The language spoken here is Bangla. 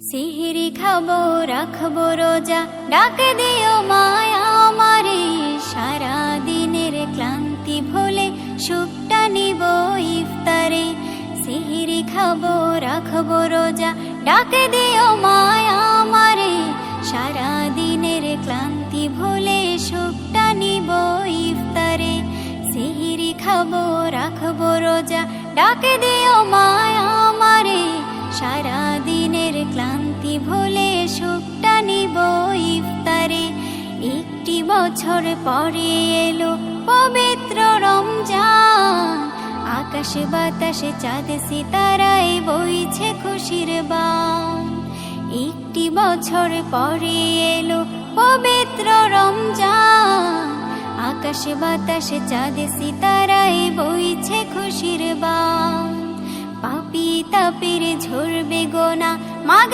সিহরি খাবো রাখবো রোজা, ডাক দিও মায়া আমারে। সারা দিনের ক্লান্তি ভুলে সুখটা নিব ইফতারে। সিহরি খাবো রাখবো রোজা, ডাক দিও মায়া আমারে। সারা দিনের ক্লান্তি ভুলে সুখটা নিব ইফতারে। সিহরি খাবো রাখবো রোজা, ডাক দিও মায়া আমারে। সারা দিনের ক্লান্তি ভুলে সুখটা নিব ইফতারে। একটি বছর পরে এলো পবিত্র রমজান, আকাশে বাতাসে চাঁদ সিতারায় বইছে খুশির বান। একটি বছর পরে এলো পবিত্র রমজান, আকাশে বাতাসে চাঁদ সিতারায় বইছে খুশির বান। পাপী তাপের ঝরবে গোনা, মাগ